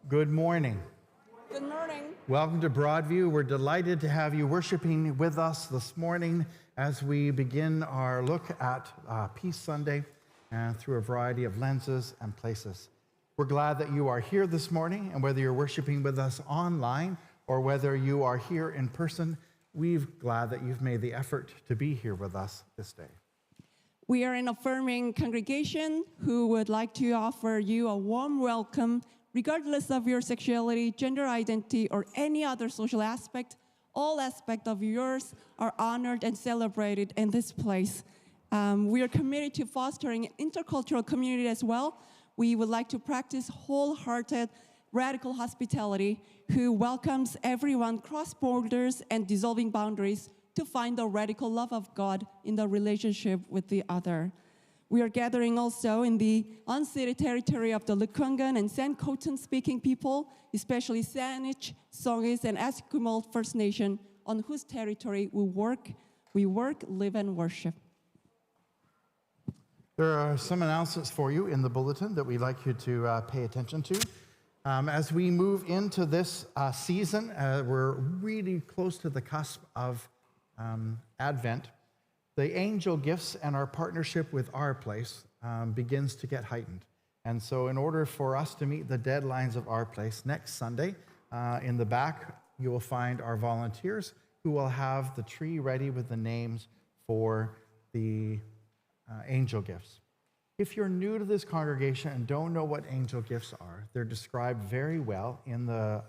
Good morning. Good morning. Welcome to Broadview. We're delighted to have you worshiping with us this morning as we begin our look at Peace Sunday through a variety of lenses and places. We're glad that you are here this morning, and whether you're worshiping with us online or whether you are here in person, we're glad that you've made the effort to be here with us this day. We are an affirming congregation who would like to offer you a warm welcome, regardless of your sexuality, gender identity, or any other social aspect. All aspects of yours are honored and celebrated in this place. We are committed to fostering an intercultural community as well. We would like to practice wholehearted, radical hospitality, who welcomes everyone cross borders and dissolving boundaries to find the radical love of God in the relationship with the other. We are gathering also in the unceded territory of the Lekwungen and San Coton speaking people, especially Saanich, Songhees, and Esquimalt First Nation, on whose territory we work, live, and worship. There are some announcements for you in the bulletin that we'd like you to pay attention to. As we move into this season, we're really close to the cusp of Advent. The angel gifts and our partnership with Our Place begins to get heightened. And so in order for us to meet the deadlines of Our Place, next Sunday, in the back, you will find our volunteers who will have the tree ready with the names for the angel gifts. If you're new to this congregation and don't know what angel gifts are, they're described very well in the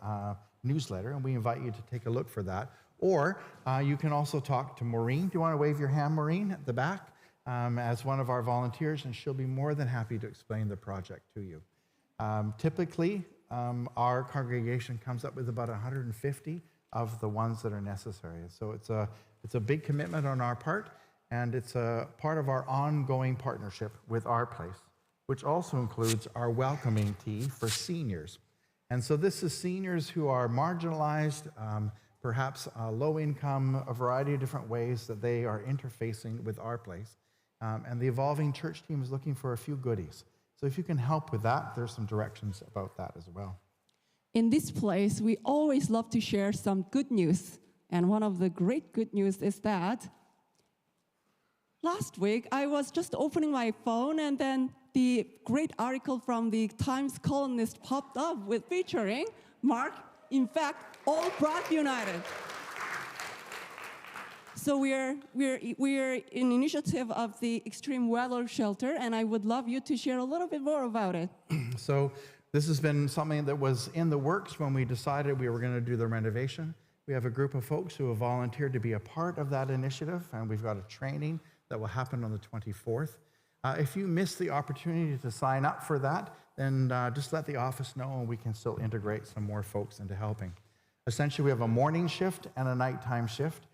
newsletter, and we invite you to take a look for that. Or you can also talk to Maureen. Do you want to wave your hand, Maureen, at the back, as one of our volunteers, and she'll be more than happy to explain the project to you. Typically, our congregation comes up with about 150 of the ones that are necessary. So it's a big commitment on our part, and it's a part of our ongoing partnership with Our Place, which also includes our welcoming tea for seniors. And so this is seniors who are marginalized, perhaps low income, a variety of different ways that they are interfacing with Our Place. And the Evolving Church team is looking for a few goodies. So if you can help with that, there's some directions about that as well. In this place, we always love to share some good news. And one of the great good news is that last week, I was just opening my phone, and then the great article from the Times columnist popped up with featuring Mark, in fact, all Broadview United. So we're an initiative of the Extreme Weather Shelter, and I would love you to share a little bit more about it. So this has been something that was in the works when we decided we were going to do the renovation. We have a group of folks who have volunteered to be a part of that initiative, and we've got a training that will happen on the 24th. If you missed the opportunity to sign up for that, then just let the office know, and we can still integrate some more folks into helping. Essentially, we have a morning shift and a nighttime shift.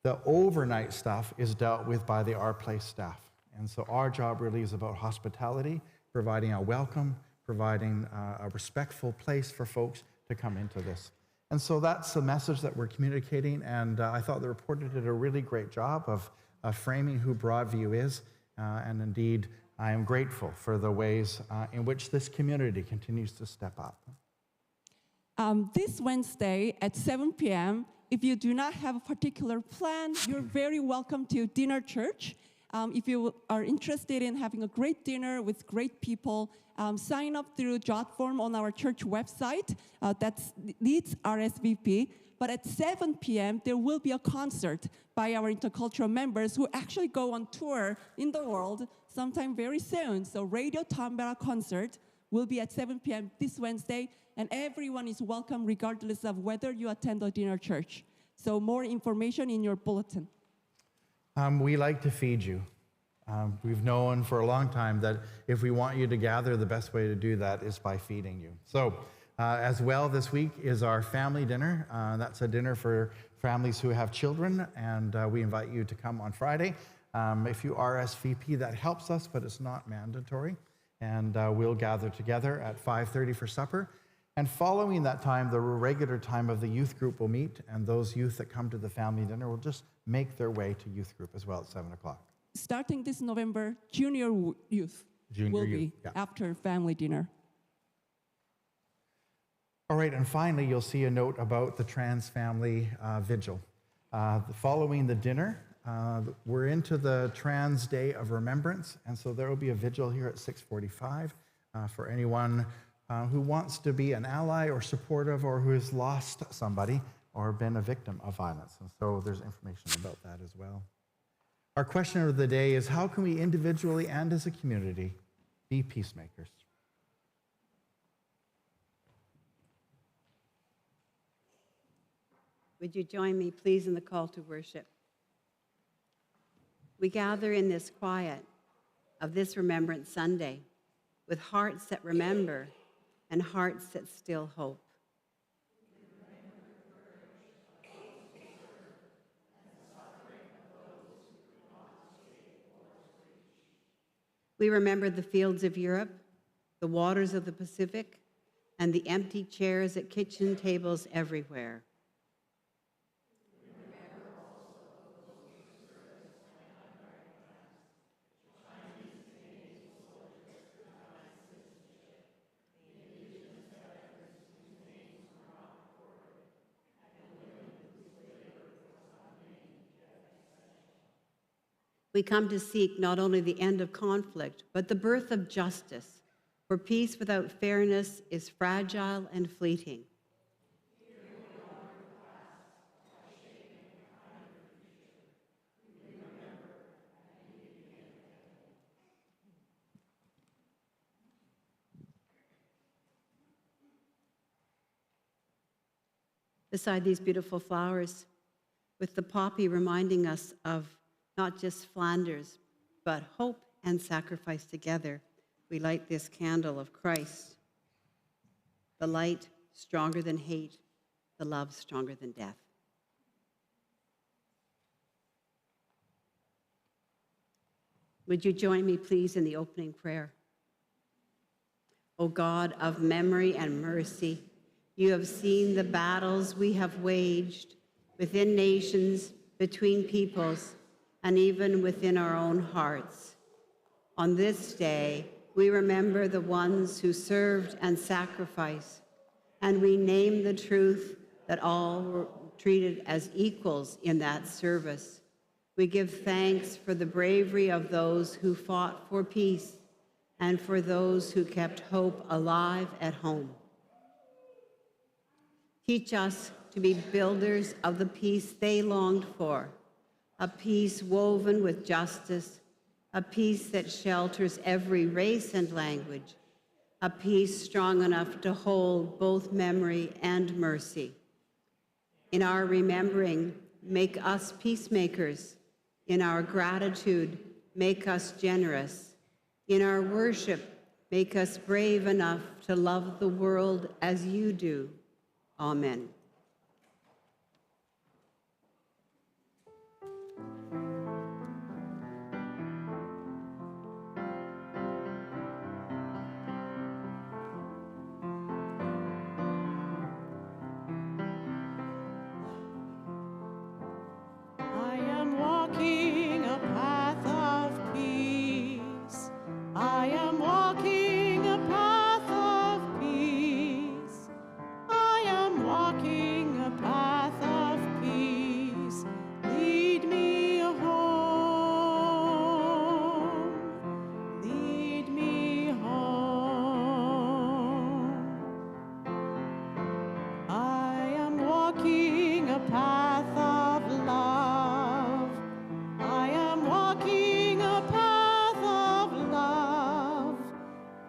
The overnight stuff is dealt with by the Our Place staff. And so our job really is about hospitality, providing a welcome, providing a respectful place for folks to come into this. And so that's the message that we're communicating, and I thought the reporter did a really great job of framing who Broadview is, and indeed, I am grateful for the ways in which this community continues to step up. This Wednesday at 7 p.m., if you do not have a particular plan, you're very welcome to dinner church. If you are interested in having a great dinner with great people, sign up through jot form on our church website. That's Leeds RSVP. But at 7 p.m., there will be a concert by our intercultural members who actually go on tour in the world sometime very soon. So Radio Tambera concert will be at 7 p.m. this Wednesday, and everyone is welcome regardless of whether you attend a dinner church. So more information in your bulletin. We like to feed you. We've known for a long time that if we want you to gather, the best way to do that is by feeding you. So as well, this week is our family dinner. That's a dinner for families who have children, and we invite you to come on Friday. If you RSVP, that helps us, but it's not mandatory. And we'll gather together at 5:30 for supper. And following that time, the regular time of the youth group will meet, and those youth that come to the family dinner will just make their way to youth group as well at 7 o'clock. Starting this November, junior youth will be after family dinner. All right, and finally, you'll see a note about the trans family vigil. Following the dinner, we're into the Trans Day of Remembrance, and so there will be a vigil here at 6:45 for anyone who wants to be an ally or supportive or who has lost somebody or been a victim of violence. And so there's information about that as well. Our question of the day is, how can we individually and as a community be peacemakers? Would you join me, please, in the call to worship? We gather in this quiet of this Remembrance Sunday with hearts that remember and hearts that still hope. We remember the fields of Europe, the waters of the Pacific, and the empty chairs at kitchen tables everywhere. We come to seek not only the end of conflict, but the birth of justice, for peace without fairness is fragile and fleeting. Beside these beautiful flowers, with the poppy reminding us of not just Flanders, but hope and sacrifice together, we light this candle of Christ. The light stronger than hate, the love stronger than death. Would you join me, please, in the opening prayer? O God of memory and mercy, you have seen the battles we have waged within nations, between peoples, and even within our own hearts. On this day, we remember the ones who served and sacrificed, and we name the truth that all were treated as equals in that service. We give thanks for the bravery of those who fought for peace and for those who kept hope alive at home. Teach us to be builders of the peace they longed for, a peace woven with justice, a peace that shelters every race and language, a peace strong enough to hold both memory and mercy. In our remembering, make us peacemakers. In our gratitude, make us generous. In our worship, make us brave enough to love the world as you do. Amen. I am walking a path of peace. I am walking a path of peace. I am walking a path of peace. Lead me home. Lead me home. I am walking a path of love. I am walking a path of love.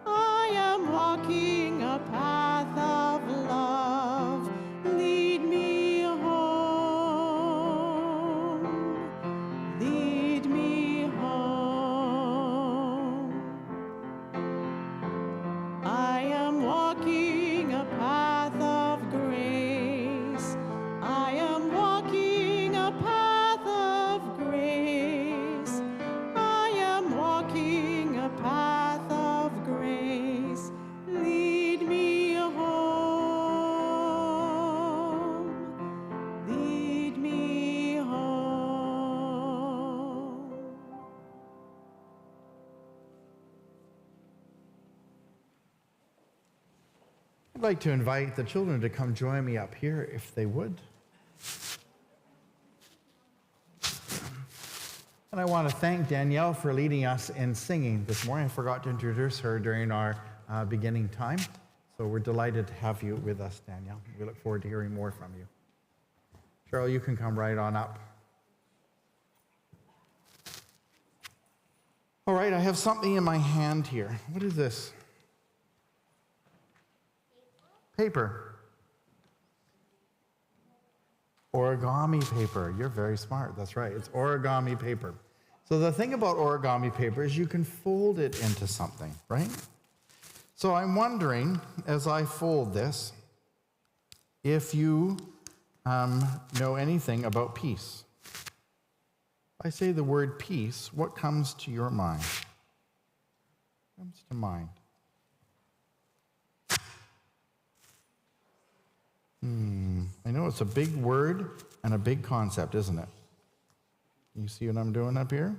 I am walking a path of love. Lead me home. Lead me home. I am walking a path of grace. I am walking a path of grace. I am walking a path of grace. Lead I'd like to invite the children to come join me up here if they would. And I want to thank Danielle for leading us in singing this morning. I forgot to introduce her during our beginning time. So we're delighted to have you with us, Danielle. We look forward to hearing more from you. Cheryl, you can come right on up. All right, I have something in my hand here. What is this? Paper. Origami paper. You're very smart. That's right. It's origami paper. So the thing about origami paper is you can fold it into something, right? So I'm wondering, as I fold this, if you know anything about peace. If I say the word peace, what comes to your mind? What comes to mind? I know it's a big word and a big concept, isn't it? You see what I'm doing up here?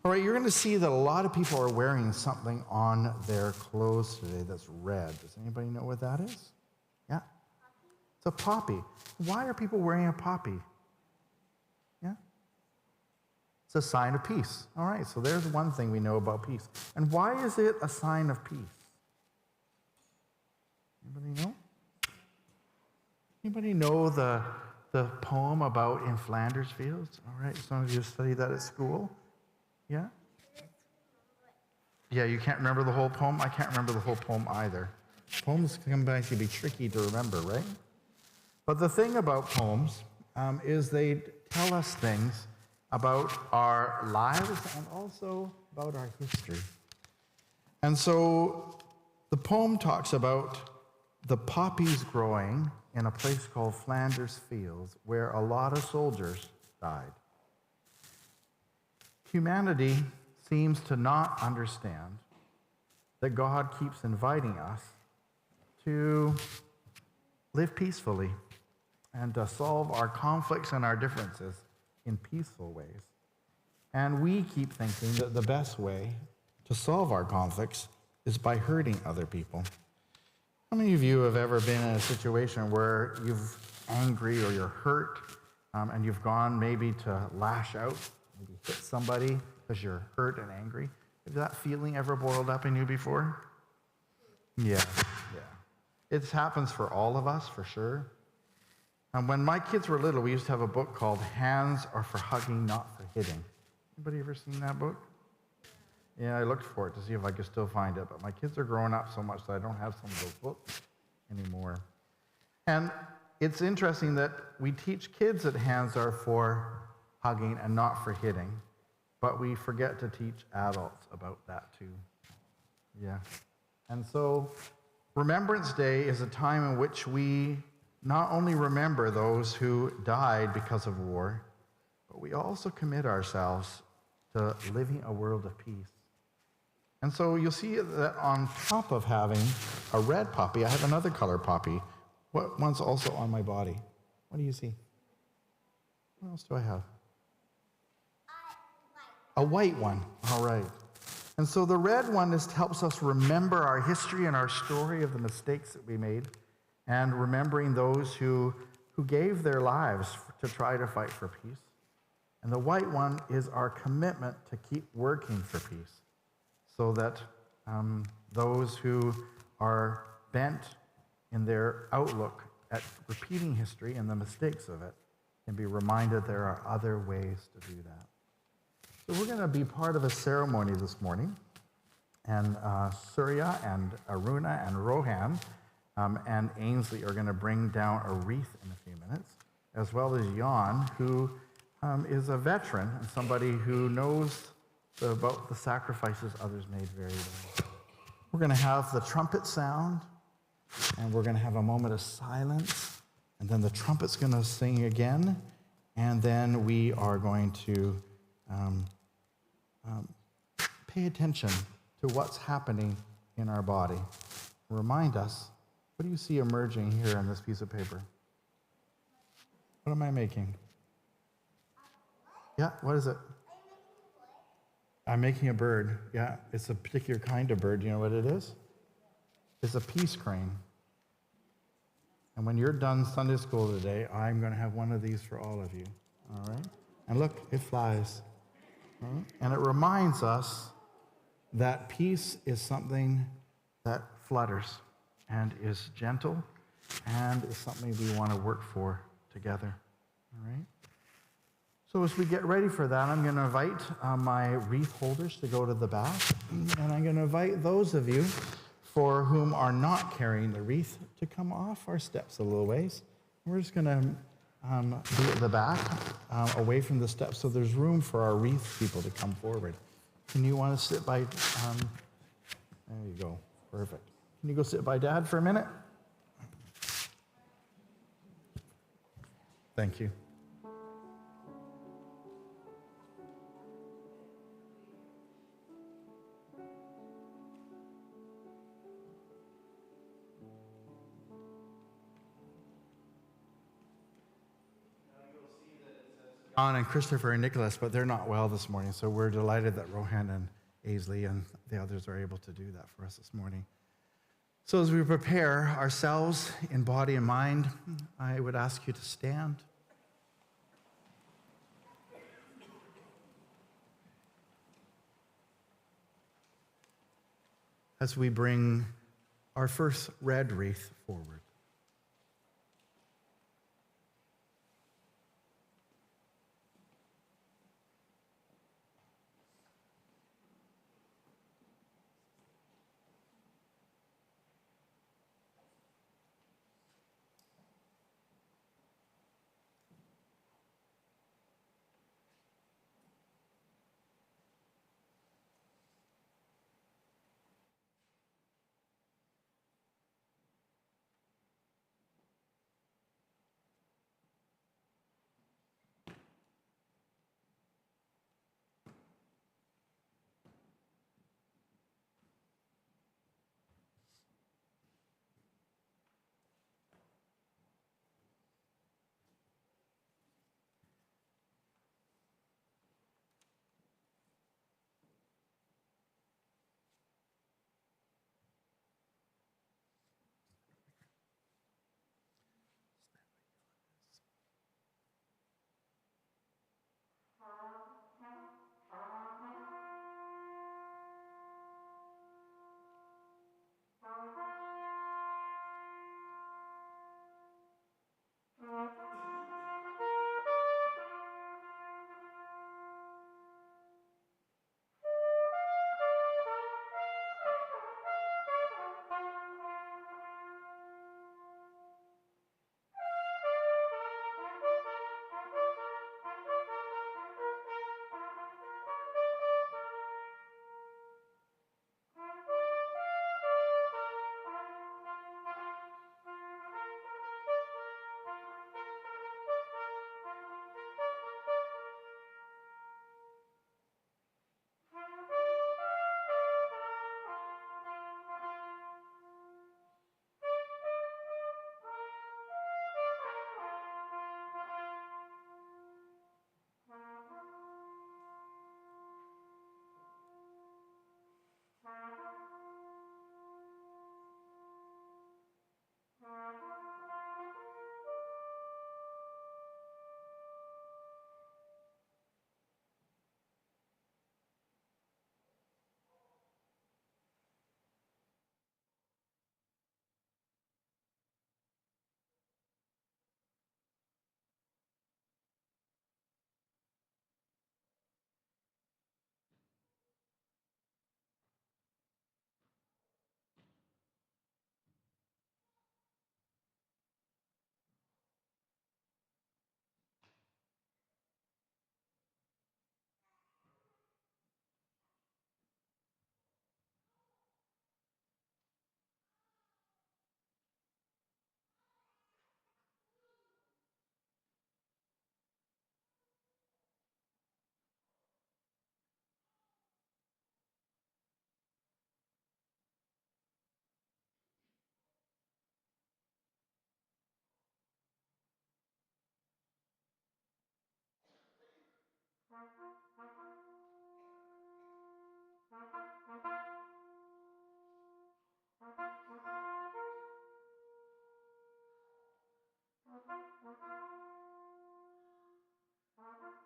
All right, you're going to see that a lot of people are wearing something on their clothes today that's red. Does anybody know what that is? Yeah? It's a poppy. Why are people wearing a poppy? Yeah? It's a sign of peace. All right, so there's one thing we know about peace. And why is it a sign of peace? Anybody know? Anybody know the poem about In Flanders Fields? All right, some of you studied that at school. Yeah? Yeah, you can't remember the whole poem? I can't remember the whole poem either. Poems can actually be tricky to remember, right? But the thing about poems is they tell us things about our lives and also about our history. And so the poem talks about the poppies growing in a place called Flanders Fields, where a lot of soldiers died. Humanity seems to not understand that God keeps inviting us to live peacefully and to solve our conflicts and our differences in peaceful ways. And we keep thinking that the best way to solve our conflicts is by hurting other people. How many of you have ever been in a situation where you're angry or you're hurt and you've gone maybe to lash out, maybe hit somebody because you're hurt and angry? Has that feeling ever boiled up in you before? Yeah. It happens for all of us, for sure. And when my kids were little, we used to have a book called Hands Are for Hugging, Not for Hitting. Anybody ever seen that book? Yeah, I looked for it to see if I could still find it, but my kids are growing up so much that I don't have some of those books anymore. And it's interesting that we teach kids that hands are for hugging and not for hitting, but we forget to teach adults about that too. Yeah. And so Remembrance Day is a time in which we not only remember those who died because of war, but we also commit ourselves to living a world of peace. And so you'll see that on top of having a red poppy, I have another color poppy. What one's also on my body? What do you see? What else do I have? A white one. All right. And so the red one helps us remember our history and our story of the mistakes that we made, and remembering those who gave their lives to try to fight for peace. And the white one is our commitment to keep working for peace, so that those who are bent in their outlook at repeating history and the mistakes of it can be reminded there are other ways to do that. So we're going to be part of a ceremony this morning, and Surya and Aruna and Rohan and Ainsley are going to bring down a wreath in a few minutes, as well as Jan, who is a veteran and somebody who knows about the sacrifices others made very well. We're going to have the trumpet sound, and we're going to have a moment of silence, and then the trumpet's going to sing again, and then we are going to pay attention to what's happening in our body. Remind us, what do you see emerging here on this piece of paper? What am I making? Yeah, what is it? I'm making a bird. Yeah, it's a particular kind of bird. Do you know what it is? is a peace crane. And when you're done Sunday school today, I'm going to have one of these for all of you. All right? And look, it flies. All right? And it reminds us that peace is something that flutters and is gentle and is something we want to work for together. All right? So as we get ready for that, I'm going to invite my wreath holders to go to the back. And I'm going to invite those of you for whom are not carrying the wreath to come off our steps a little ways. We're just going to be at the back, away from the steps, so there's room for our wreath people to come forward. Can you want to sit by, there you go, perfect. Can you go sit by Dad for a minute? Thank you. John and Christopher and Nicholas, but they're not well this morning, so we're delighted that Rohan and Aisley and the others are able to do that for us this morning. So as we prepare ourselves in body and mind, I would ask you to stand. As we bring our first red wreath forward.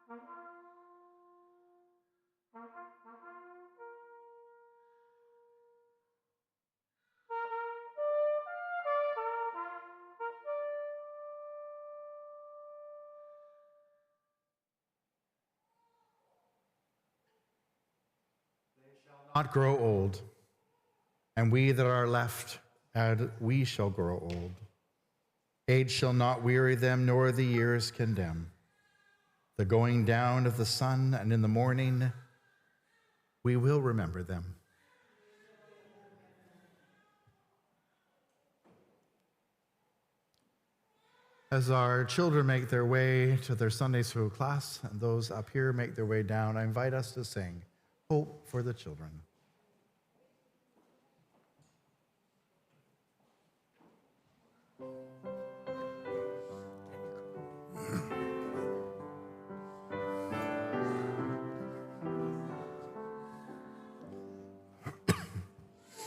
Not grow old, and we that are left, and we shall grow old. Age shall not weary them, nor the years condemn. The going down of the sun, and in the morning we will remember them. As our children make their way to their Sunday school class, and those up here make their way down, I invite us to sing Hope for the Children.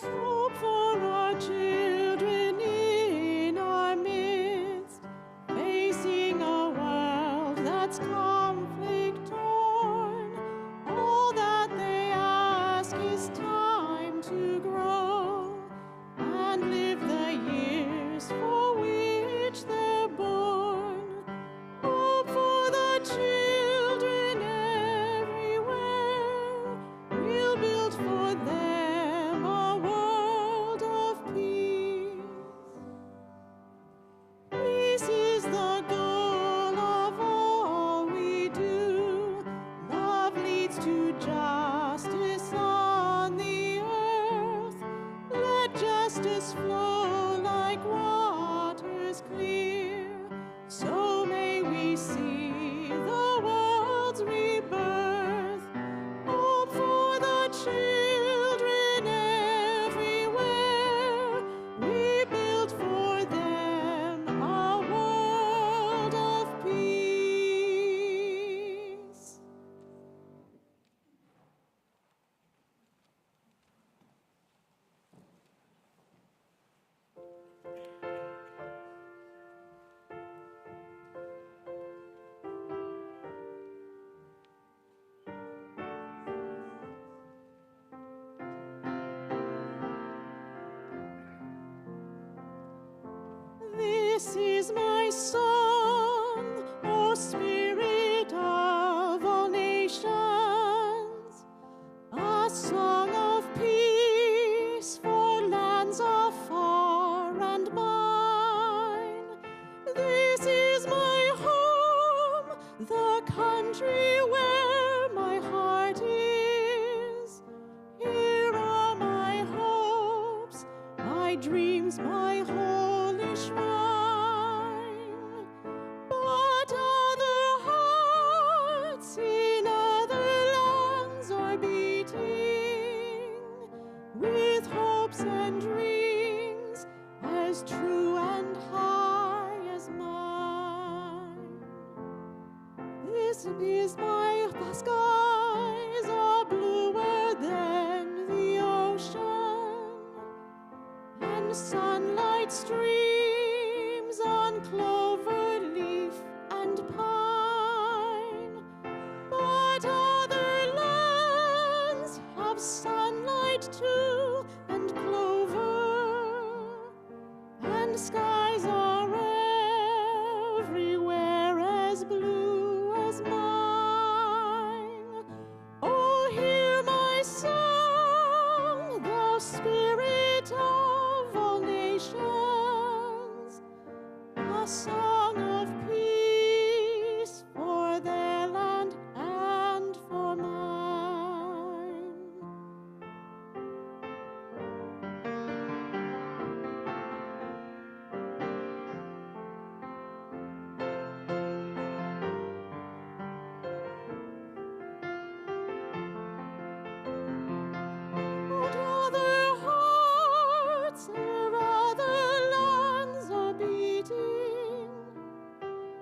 Hope for our children in our midst, facing a world that's conflict-torn. All that they ask is time to grow and live the years for which they're born. Hope for the children everywhere. We'll build for them a world of peace. Peace is the goal of all we do. Love leads to justice on the earth. Let justice flow like waters clear. So may we see the world's rebirth. Hope for the children everywhere. We build for them a world of peace. This is my song, O Spirit of all nations, a song of peace for lands afar and mine. This is my home, the country where my heart is. Here are my hopes, my dreams, my holy shrine. But other hearts in other lands are beating with hopes and dreams as true and high as mine. This is my skies are bluer than the ocean, and sunlight streams on clover leaf and pine. But other lands have sunlight too, and clover, and skies are everywhere as blue as mine. Oh, hear my song, thou Spirit of all nations, a song of peace for their land and for mine. But other hearts ere other lands are beating,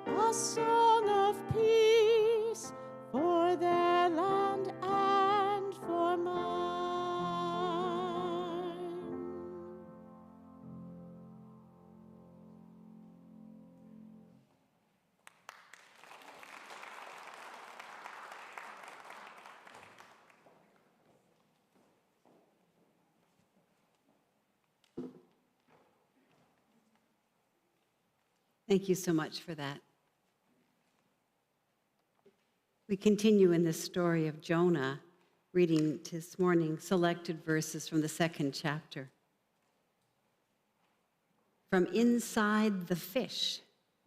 a song of peace for their land and for mine. Thank you so much for that. We continue in the story of Jonah, reading this morning selected verses from the 2nd chapter. From inside the fish,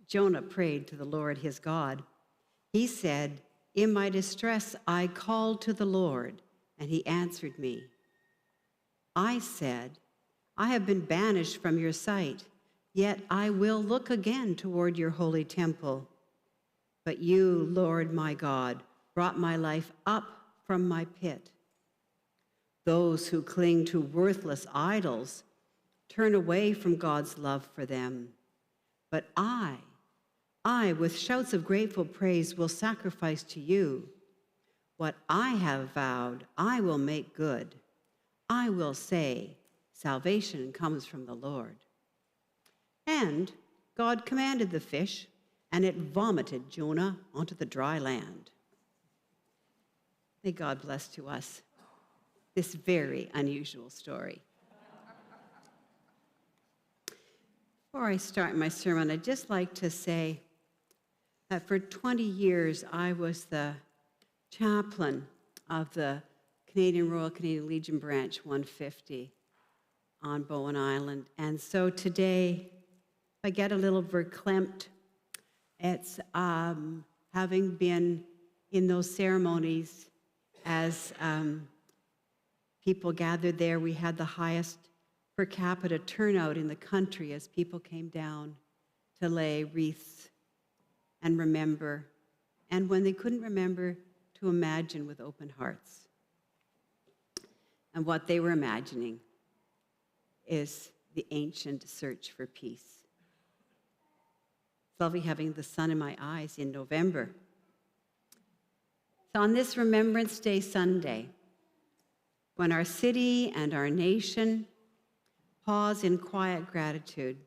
Jonah prayed to the Lord his God. He said, "In my distress I called to the Lord, and he answered me. I said, I have been banished from your sight, yet I will look again toward your holy temple. But you, Lord my God, brought my life up from my pit. Those who cling to worthless idols turn away from God's love for them. But I, with shouts of grateful praise, will sacrifice to you. What I have vowed, I will make good. I will say, salvation comes from the Lord." And God commanded the fish, and it vomited Jonah onto the dry land. May God bless to us this very unusual story. Before I start my sermon, I'd just like to say that for 20 years, I was the chaplain of the Royal Canadian Legion Branch 150 on Bowen Island. And so today, I get a little verklempt. It's having been in those ceremonies as people gathered there. We had the highest per capita turnout in the country as people came down to lay wreaths and remember. And when they couldn't remember, to imagine with open hearts. And what they were imagining is the ancient search for peace. It's lovely having the sun in my eyes in November. So on this Remembrance Day Sunday, when our city and our nation pause in quiet gratitude,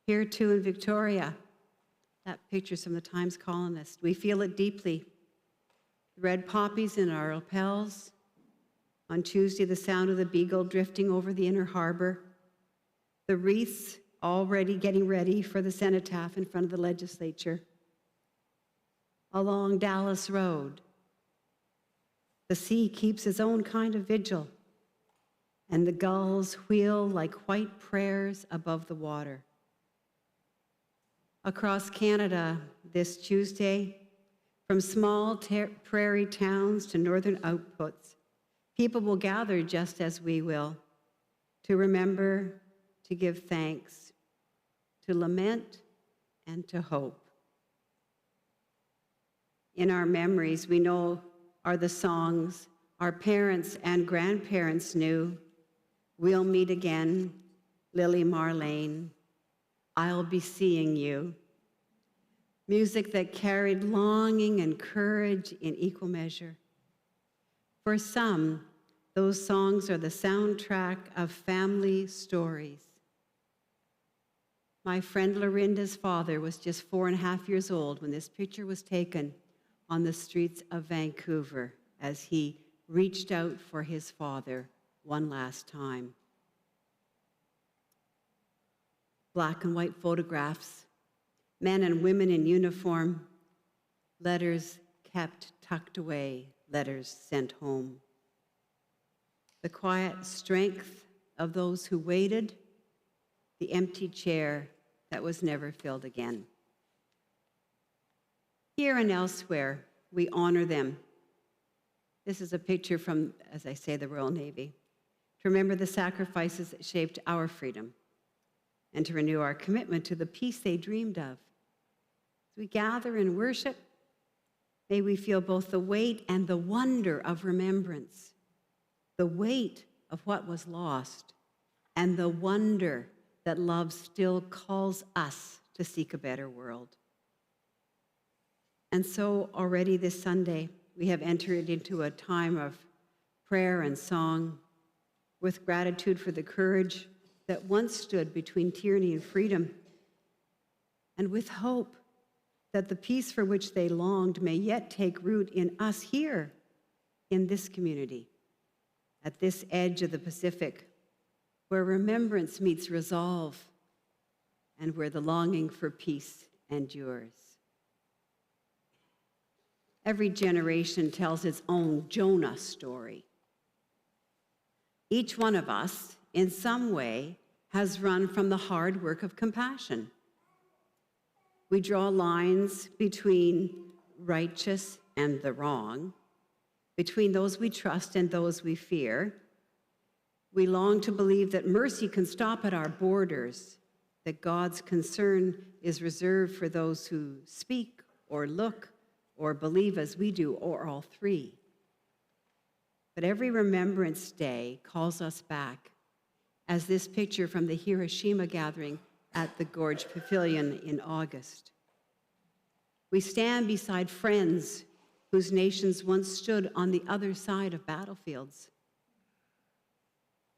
here too in Victoria, that picture's from the Times Colonist, we feel it deeply. Red poppies in our lapels. On Tuesday, the sound of the Beagle drifting over the inner harbor. The wreaths already getting ready for the cenotaph in front of the legislature. Along Dallas Road, the sea keeps its own kind of vigil, and the gulls wheel like white prayers above the water. Across Canada this Tuesday, from small prairie towns to northern outposts, people will gather just as we will, to remember, to give thanks, to lament, and to hope. In our memories, we know are the songs our parents and grandparents knew. We'll meet again, Lily Marlene, I'll be seeing you. Music that carried longing and courage in equal measure. For some, those songs are the soundtrack of family stories. My friend Lorinda's father was just 4.5 years old when this picture was taken on the streets of Vancouver as he reached out for his father one last time. Black and white photographs, men and women in uniform, letters kept tucked away, letters sent home. The quiet strength of those who waited, the empty chair that was never filled again. Here and elsewhere, we honor them. This is a picture from, as I say, the Royal Navy, to remember the sacrifices that shaped our freedom and to renew our commitment to the peace they dreamed of. As we gather in worship, may we feel both the weight and the wonder of remembrance, the weight of what was lost, and the wonder that love still calls us to seek a better world. And so already this Sunday, we have entered into a time of prayer and song with gratitude for the courage that once stood between tyranny and freedom, and with hope that the peace for which they longed may yet take root in us here, in this community, at this edge of the Pacific, where remembrance meets resolve and where the longing for peace endures. Every generation tells its own Jonah story. Each one of us, in some way, has run from the hard work of compassion. We draw lines between righteous and the wrong, between those we trust and those we fear. We long to believe that mercy can stop at our borders, that God's concern is reserved for those who speak or look or believe as we do, or all three. But every Remembrance Day calls us back, as this picture from the Hiroshima gathering at the Gorge Pavilion in August. We stand beside friends whose nations once stood on the other side of battlefields.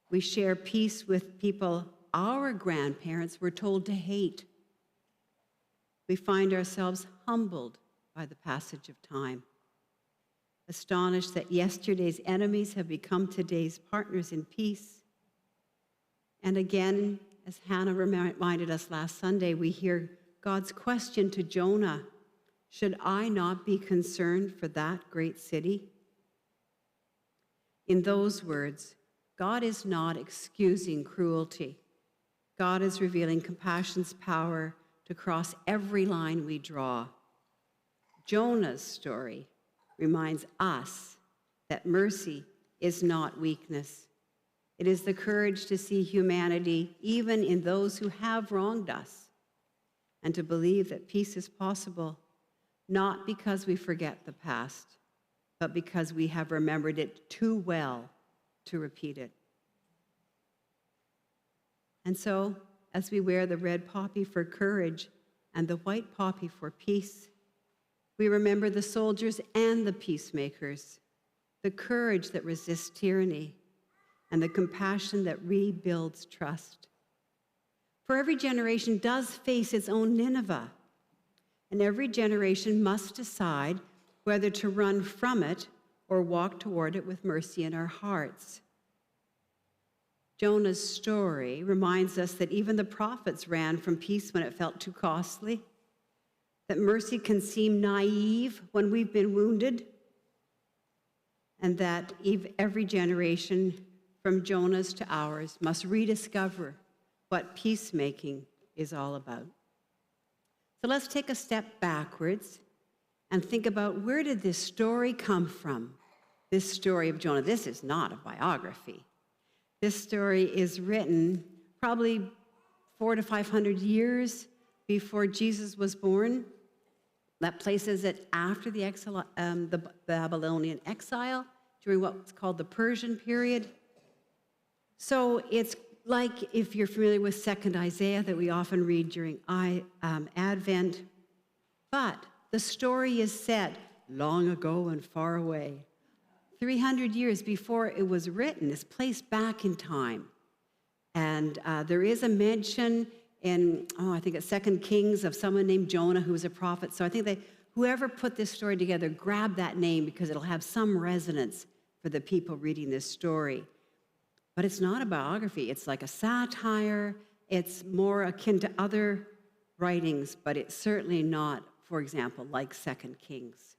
We share peace with people our grandparents were told to hate. We find ourselves humbled by the passage of time, astonished that yesterday's enemies have become today's partners in peace. And again, as Hannah reminded us last Sunday, we hear God's question to Jonah, should I not be concerned for that great city? In those words, God is not excusing cruelty. God is revealing compassion's power to cross every line we draw. Jonah's story reminds us that mercy is not weakness. It is the courage to see humanity even in those who have wronged us, and to believe that peace is possible, not because we forget the past, but because we have remembered it too well to repeat it. And so, as we wear the red poppy for courage and the white poppy for peace, we remember the soldiers and the peacemakers, the courage that resists tyranny, and the compassion that rebuilds trust. For every generation does face its own Nineveh, and every generation must decide whether to run from it or walk toward it with mercy in our hearts. Jonah's story reminds us that even the prophets ran from peace when it felt too costly, that mercy can seem naive when we've been wounded, and that every generation from Jonah's to ours must rediscover what peacemaking is all about. So let's take a step backwards and think about, where did this story come from? This story of Jonah. This is not a biography. This story is written probably 400 to 500 years before Jesus was born. That places it after the Babylonian exile, during what's called the Persian period. So it's like, if you're familiar with 2nd Isaiah that we often read during Advent, but the story is set long ago and far away. 300 years before it was written, it's placed back in time. And there is a mention in, I think it's 2 Kings, of someone named Jonah who was a prophet. So I think whoever put this story together grabbed that name because it'll have some resonance for the people reading this story. But it's not a biography. It's like a satire. It's more akin to other writings, but it's certainly not, for example, like 2 Kings.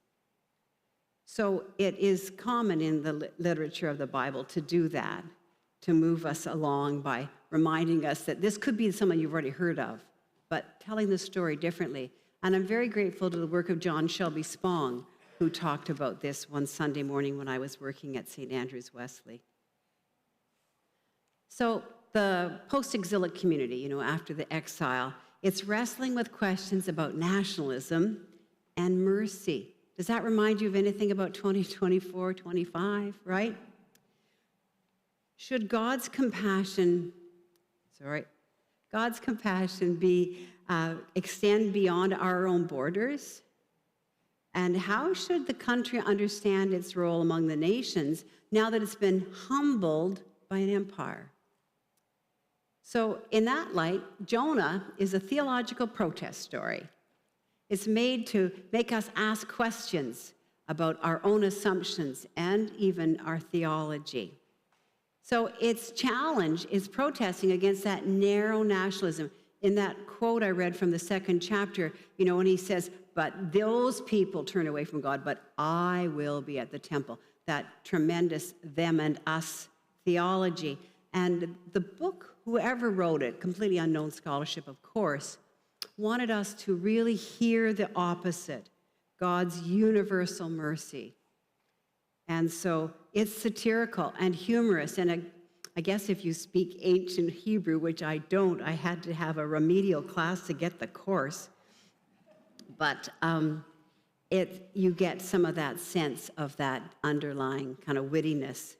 So it is common in the literature of the Bible to do that, to move us along by reminding us that this could be someone you've already heard of, but telling the story differently. And I'm very grateful to the work of John Shelby Spong, who talked about this one Sunday morning when I was working at St. Andrews Wesley. So the post-exilic community, after the exile, it's wrestling with questions about nationalism and mercy. Does that remind you of anything about 2024, 25, right? Should God's compassion be extend beyond our own borders? And how should the country understand its role among the nations now that it's been humbled by an empire? So in that light, Jonah is a theological protest story. It's made to make us ask questions about our own assumptions and even our theology. So its challenge is protesting against that narrow nationalism. in that quote I read from the 2nd chapter, you know, when he says, but those people turn away from God, but I will be at the temple. That tremendous them and us theology. And the book, whoever wrote it, completely unknown scholarship, of course, wanted us to really hear the opposite, God's universal mercy. And so it's satirical and humorous. And I guess if you speak ancient Hebrew, which I don't, I had to have a remedial class to get the course. But you get some of that sense of that underlying kind of wittiness.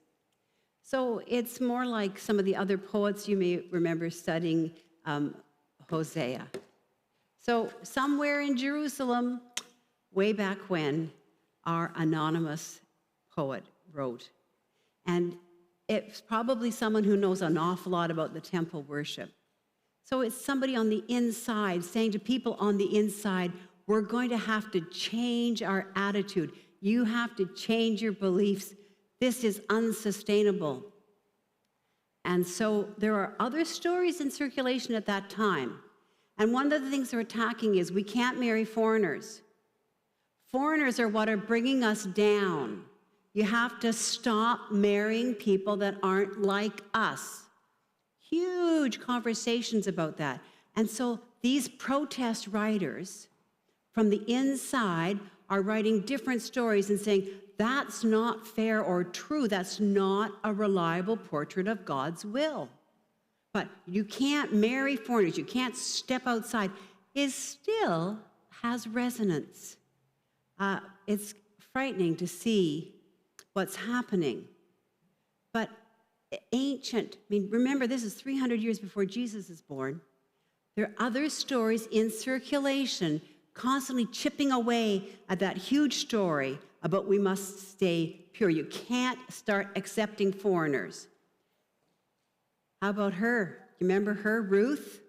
So it's more like some of the other poets you may remember studying, Hosea. So somewhere in Jerusalem, way back when, our anonymous poet wrote. And it's probably someone who knows an awful lot about the temple worship. So it's somebody on the inside saying to people on the inside, we're going to have to change our attitude. You have to change your beliefs. This is unsustainable. And so there are other stories in circulation at that time. And one of the things they're attacking is we can't marry foreigners. Foreigners are what are bringing us down. You have to stop marrying people that aren't like us. Huge conversations about that. And so these protest writers from the inside are writing different stories and saying, that's not fair or true. That's not a reliable portrait of God's will. But you can't marry foreigners. You can't step outside. It still has resonance. It's frightening to see what's happening. But ancient, I mean, remember, this is 300 years before Jesus is born. There are other stories in circulation constantly chipping away at that huge story about we must stay pure. You can't start accepting foreigners. How about her? You remember her, Ruth?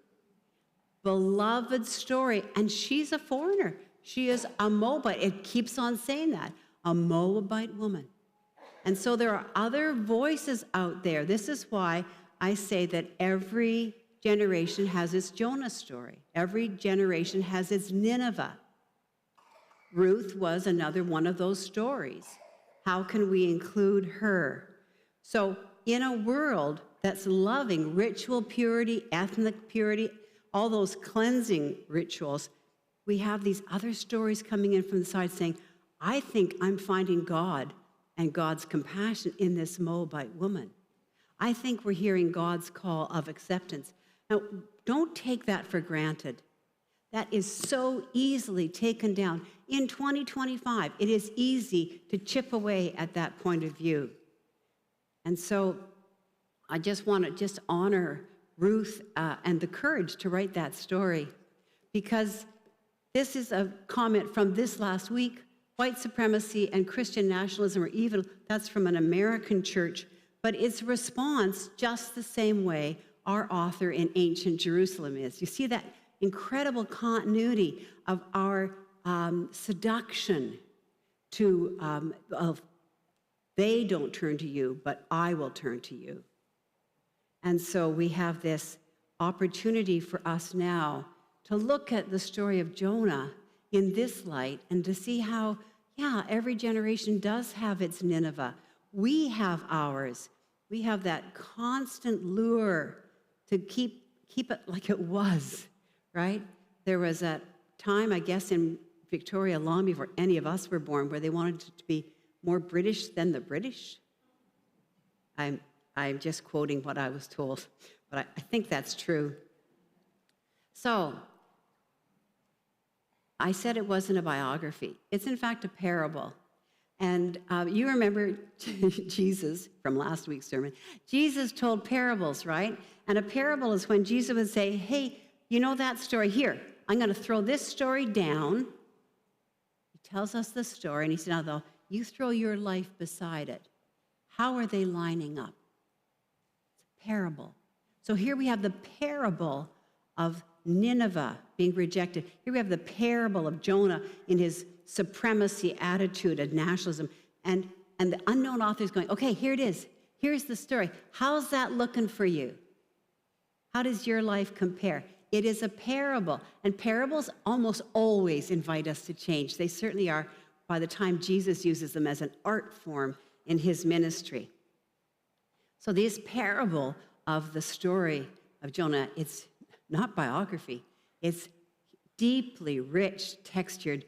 Beloved story. And she's a foreigner. She is a Moabite. It keeps on saying that. A Moabite woman. And so there are other voices out there. This is why I say that every generation has its Jonah story. Every generation has its Nineveh. Ruth was another one of those stories. How can we include her? So in a world that's loving ritual purity, ethnic purity, all those cleansing rituals, we have these other stories coming in from the side saying, I think I'm finding God and God's compassion in this Moabite woman. I think we're hearing God's call of acceptance. Now, don't take that for granted. That is so easily taken down. In 2025, it is easy to chip away at that point of view. And so I just want to honor Ruth and the courage to write that story, because this is a comment from this last week. White supremacy and Christian nationalism are evil. That's from an American church, but its response just the same way our author in ancient Jerusalem is. You see that incredible continuity of our seduction to, of they don't turn to you, but I will turn to you. And so we have this opportunity for us now to look at the story of Jonah in this light and to see how, yeah, every generation does have its Nineveh. We have ours. We have that constant lure to keep it like it was, right? There was a time, I guess, in Victoria, long before any of us were born, where they wanted it to be more British than the British. I'm just quoting what I was told, but I think that's true. So, I said it wasn't a biography. It's, in fact, a parable. And you remember Jesus from last week's sermon. Jesus told parables, right? And a parable is when Jesus would say, hey, you know that story? Here, I'm going to throw this story down. He tells us the story, and he said, now, though, you throw your life beside it. How are they lining up? It's a parable. So here we have the parable of Nineveh being rejected. Here we have the parable of Jonah in his supremacy attitude and nationalism. And the unknown author is going, okay, here it is. Here's the story. How's that looking for you? How does your life compare? It is a parable, and parables almost always invite us to change. They certainly are by the time Jesus uses them as an art form in his ministry. So this parable of the story of Jonah, it's not biography. It's deeply rich, textured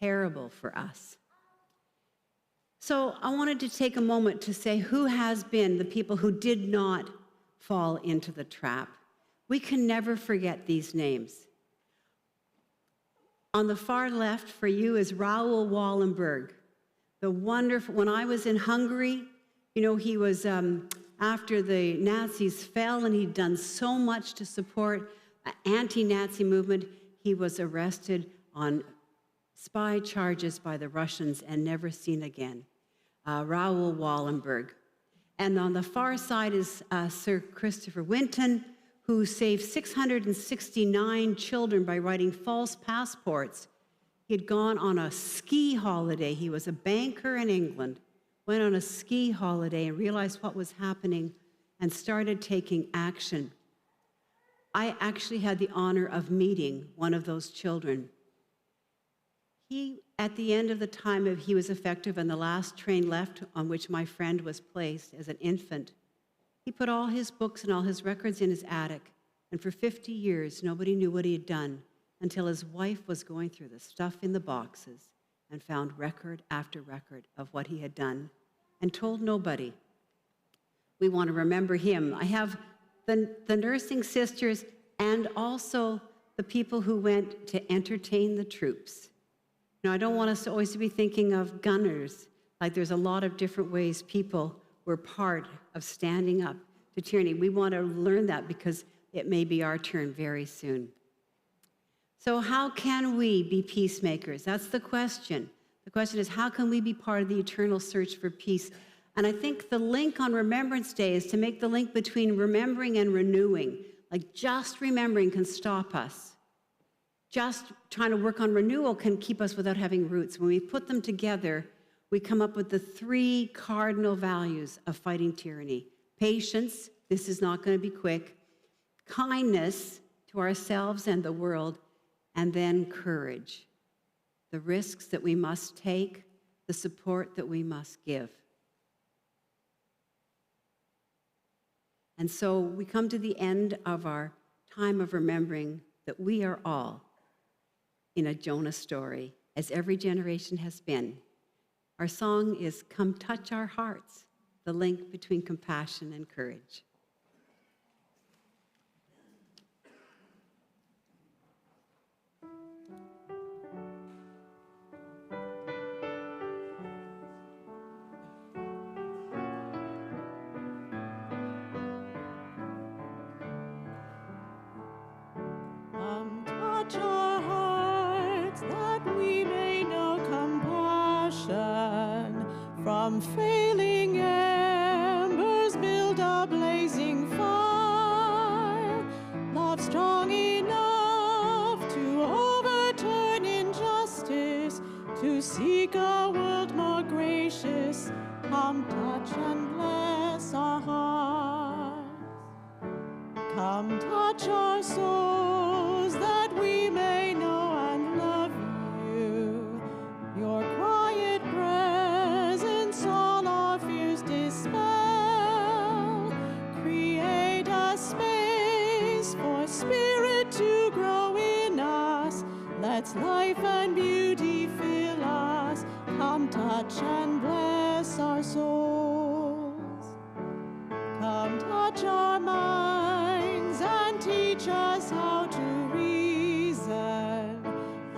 parable for us. So I wanted to take a moment to say who has been the people who did not fall into the trap. We can never forget these names. On the far left for you is Raoul Wallenberg, the wonderful, when I was in Hungary, you know, he was, after the Nazis fell and he'd done so much to support an anti-Nazi movement, he was arrested on spy charges by the Russians and never seen again. Raoul Wallenberg. And on the far side is Sir Christopher Winton, who saved 669 children by writing false passports. He had gone on a ski holiday. He was a banker in England, went on a ski holiday and realized what was happening and started taking action. I actually had the honor of meeting one of those children. He, at the end of the time he was effective and the last train left on which my friend was placed as an infant, he put all his books and all his records in his attic, and for 50 years, nobody knew what he had done until his wife was going through the stuff in the boxes and found record after record of what he had done and told nobody. We want to remember him. I have the nursing sisters and also the people who went to entertain the troops. Now, I don't want us to always be thinking of gunners, like there's a lot of different ways people were part of standing up to tyranny. We want to learn that because it may be our turn very soon. So how can we be peacemakers? That's the question. The question is, how can we be part of the eternal search for peace? And I think the link on Remembrance Day is to make the link between remembering and renewing. Like just remembering can stop us. Just trying to work on renewal can keep us without having roots. When we put them together, we come up with the 3 cardinal values of fighting tyranny. Patience, this is not going to be quick. Kindness to ourselves and the world. And then courage. The risks that we must take, the support that we must give. And so we come to the end of our time of remembering that we are all in a Jonah story, as every generation has been. Our song is Come Touch Our Hearts, the link between compassion and courage. Come touch our hearts that we may know compassion. From failing embers build a blazing fire. Love strong enough to overturn injustice, to seek a world more gracious. Come touch and bless our hearts. Come touch our souls that we may know and love you. Your quiet presence all our fears dispel. Create a space for spirit to grow in us. Let life and beauty fill us. Come touch and bless our souls. Come touch our minds and teach us how to reason.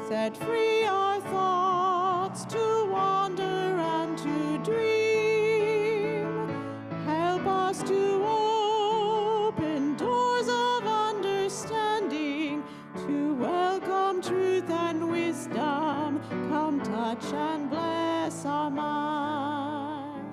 Set free our thoughts to wander and to dream. Help us to open doors of understanding, to welcome truth and wisdom. Come touch and bless our minds.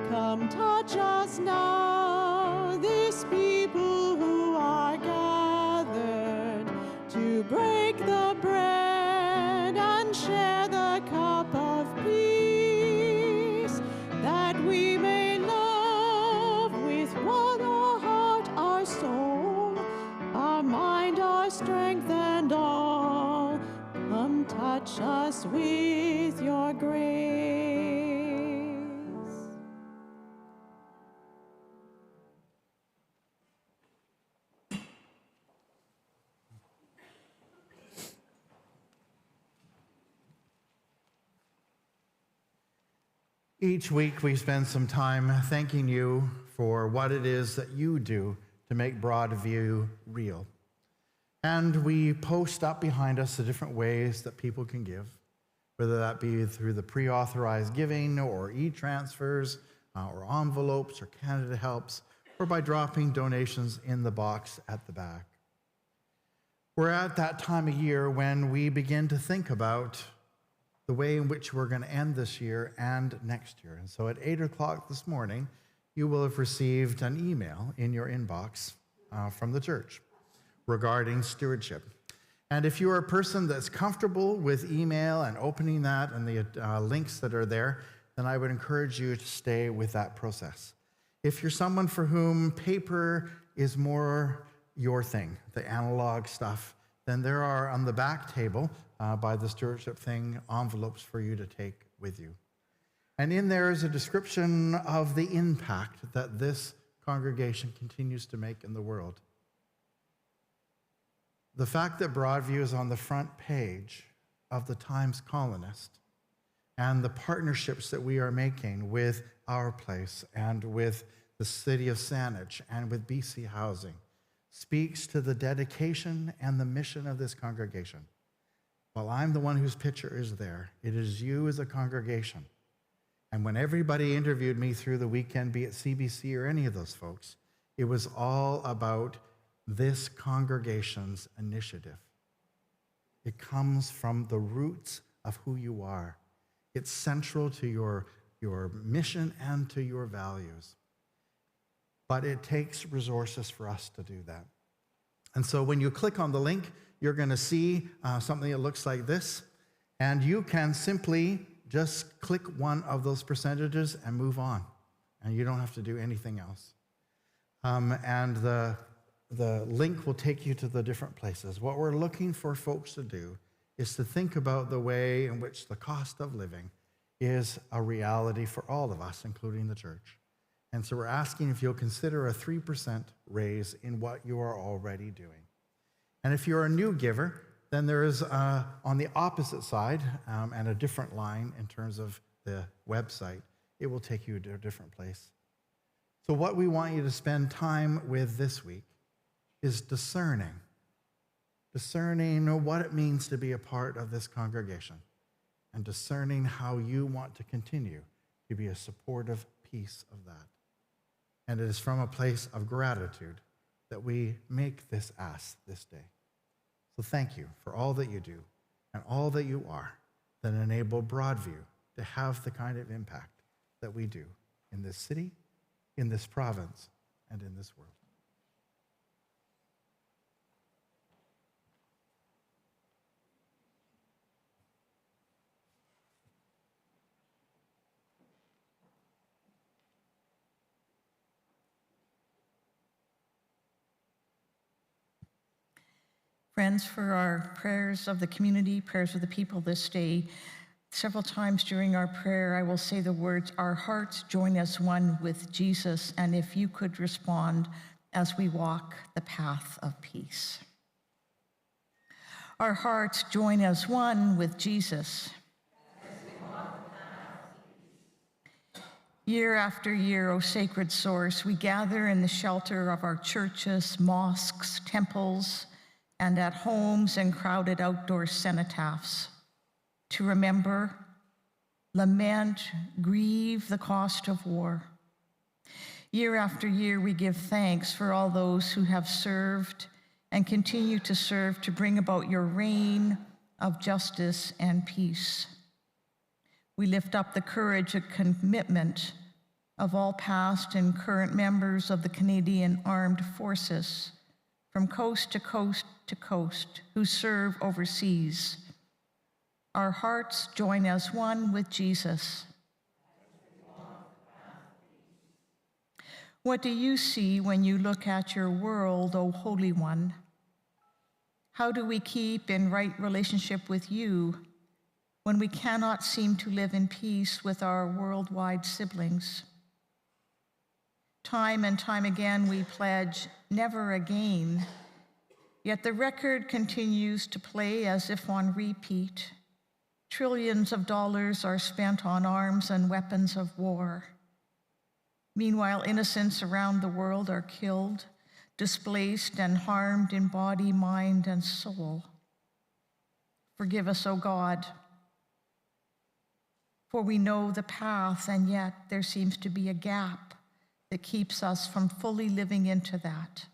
Come touch us now, this people who are gathered, to break the bread and share the cup of peace, that we may love with one our heart, our soul, our mind, us with your grace. Each week we spend some time thanking you for what it is that you do to make Broadview real. And we post up behind us the different ways that people can give, whether that be through the pre-authorized giving or e-transfers or envelopes or Canada Helps, or by dropping donations in the box at the back. We're at that time of year when we begin to think about the way in which we're going to end this year and next year. And so at 8 o'clock this morning, you will have received an email in your inbox from the church regarding stewardship. And if you're a person that's comfortable with email and opening that and the links that are there, then I would encourage you to stay with that process. If you're someone for whom paper is more your thing, the analog stuff, then there are on the back table by the stewardship thing envelopes for you to take with you. And in there is a description of the impact that this congregation continues to make in the world. The fact that Broadview is on the front page of the Times Colonist and the partnerships that we are making with Our Place and with the City of Saanich and with BC Housing speaks to the dedication and the mission of this congregation. While I'm the one whose picture is there, it is you as a congregation. And when everybody interviewed me through the weekend, be it CBC or any of those folks, it was all about this congregation's initiative. It comes from the roots of who you are. It's central to your mission and to your values. But it takes resources for us to do that. And so when you click on the link, you're going to see something that looks like this. And you can simply just click one of those percentages and move on. And you don't have to do anything else. And the link will take you to the different places. What we're looking for folks to do is to think about the way in which the cost of living is a reality for all of us, including the church. And so we're asking if you'll consider a 3% raise in what you are already doing. And if you're a new giver, then there is on the opposite side and a different line in terms of the website. It will take you to a different place. So what we want you to spend time with this week is discerning what it means to be a part of this congregation and discerning how you want to continue to be a supportive piece of that. And it is from a place of gratitude that we make this ask this day. So thank you for all that you do and all that you are that enable Broadview to have the kind of impact that we do in this city, in this province, and in this world. Friends, for our prayers of the community, prayers of the people this day, several times during our prayer, I will say the words, "Our hearts join as one with Jesus," and if you could respond as we walk the path of peace. Our hearts join as one with Jesus. Year after year, O sacred source, we gather in the shelter of our churches, mosques, temples, and at homes and crowded outdoor cenotaphs to remember, lament, grieve the cost of war. Year after year, we give thanks for all those who have served and continue to serve to bring about your reign of justice and peace. We lift up the courage and commitment of all past and current members of the Canadian Armed Forces from coast to coast to coast who serve overseas. Our hearts join as one with Jesus. What do you see when you look at your world, O Holy One? How do we keep in right relationship with you when we cannot seem to live in peace with our worldwide siblings. Time and time again, we pledge never again, yet the record continues to play as if on repeat. Trillions of dollars are spent on arms and weapons of war. Meanwhile, innocents around the world are killed, displaced, and harmed in body, mind, and soul. Forgive us, O God, for we know the path, and yet there seems to be a gap that keeps us from fully living into that.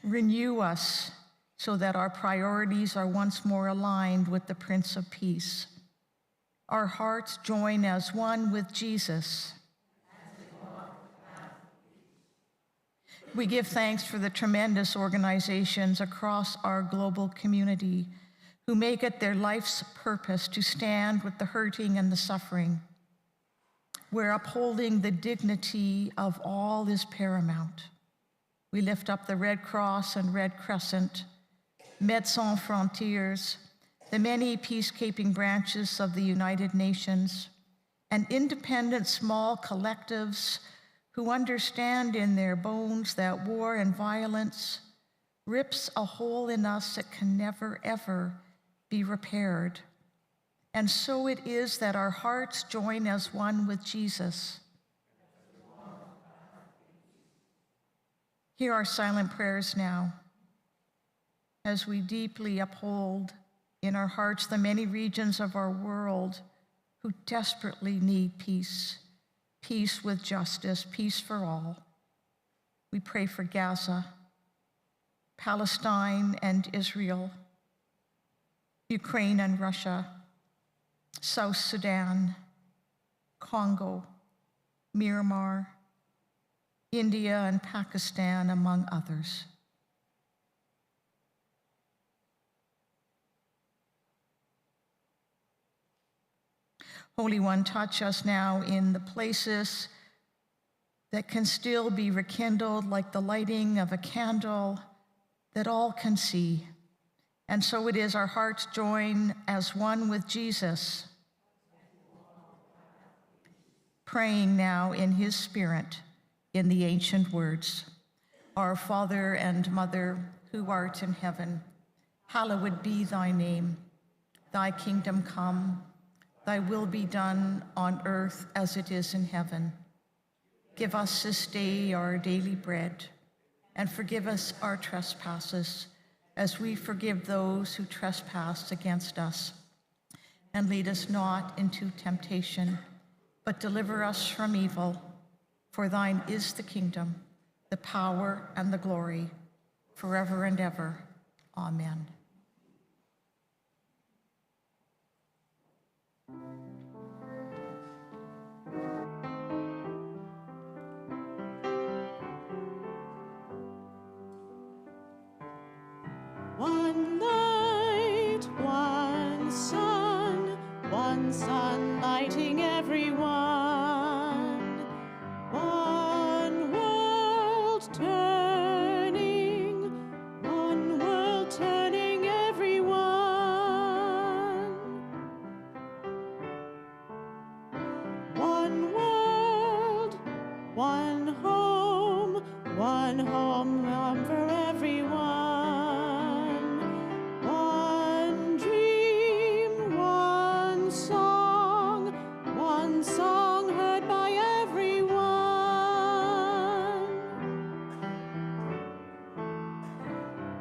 Renew us so that our priorities are once more aligned with the Prince of Peace. Our hearts join as one with Jesus. We give thanks for the tremendous organizations across our global community who make it their life's purpose to stand with the hurting and the suffering, where upholding the dignity of all is paramount. We lift up the Red Cross and Red Crescent, Médecins Sans Frontières, the many peacekeeping branches of the United Nations, and independent small collectives who understand in their bones that war and violence rips a hole in us that can never, ever be repaired. And so it is that our hearts join as one with Jesus. Hear our silent prayers now as we deeply uphold in our hearts the many regions of our world who desperately need peace, peace with justice, peace for all. We pray for Gaza, Palestine and Israel, Ukraine and Russia, South Sudan, Congo, Myanmar, India and Pakistan, among others. Holy One, touch us now in the places that can still be rekindled like the lighting of a candle that all can see. And so it is our hearts join as one with Jesus, praying now in his spirit in the ancient words. Our Father and Mother, who art in heaven, hallowed be thy name. Thy kingdom come, thy will be done on earth as it is in heaven. Give us this day our daily bread, and forgive us our trespasses, as we forgive those who trespass against us. And lead us not into temptation, but deliver us from evil. For thine is the kingdom, the power, and the glory, forever and ever. Amen. One light, one sun lighting everyone. One world turning everyone. One world, one home for everyone. One song heard by everyone.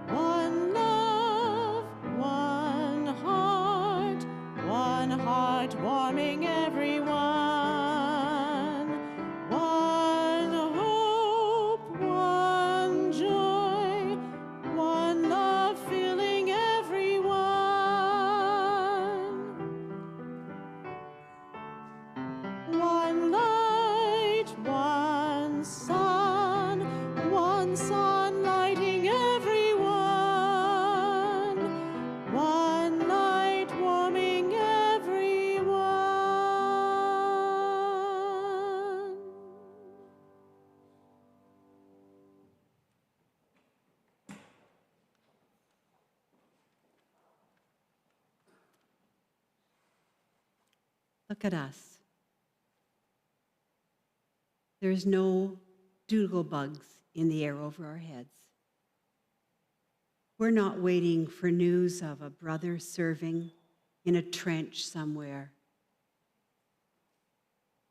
One love, one heart warming everyone. One hope, one joy, one love filling everyone. One light, one sun lighting everyone. One light warming everyone. Look at us. There's no doodle bugs in the air over our heads. We're not waiting for news of a brother serving in a trench somewhere.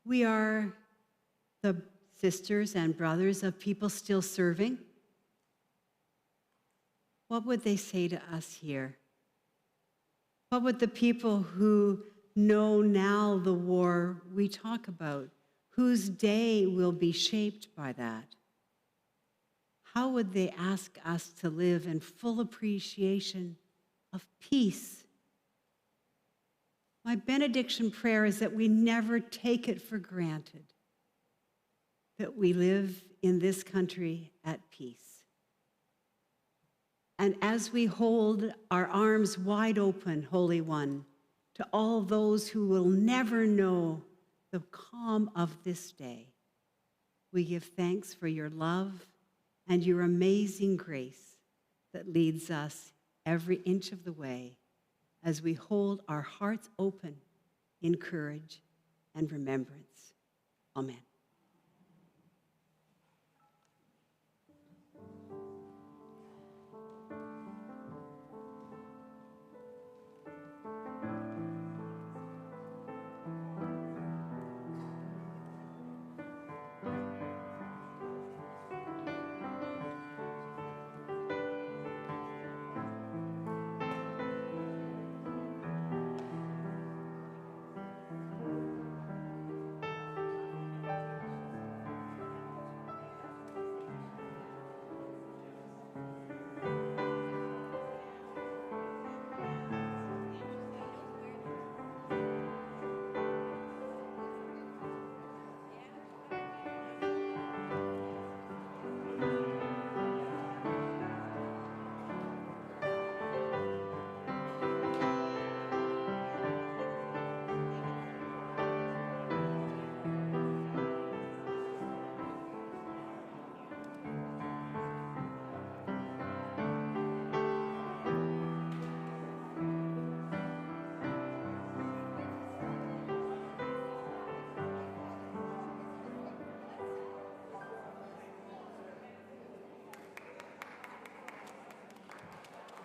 We are the sisters and brothers of people still serving. What would they say to us here? What would the people who know now the war we talk about, whose day will be shaped by that? How would they ask us to live in full appreciation of peace? My benediction prayer is that we never take it for granted that we live in this country at peace. And as we hold our arms wide open, Holy One, to all those who will never know the calm of this day, we give thanks for your love and your amazing grace that leads us every inch of the way as we hold our hearts open in courage and remembrance. Amen.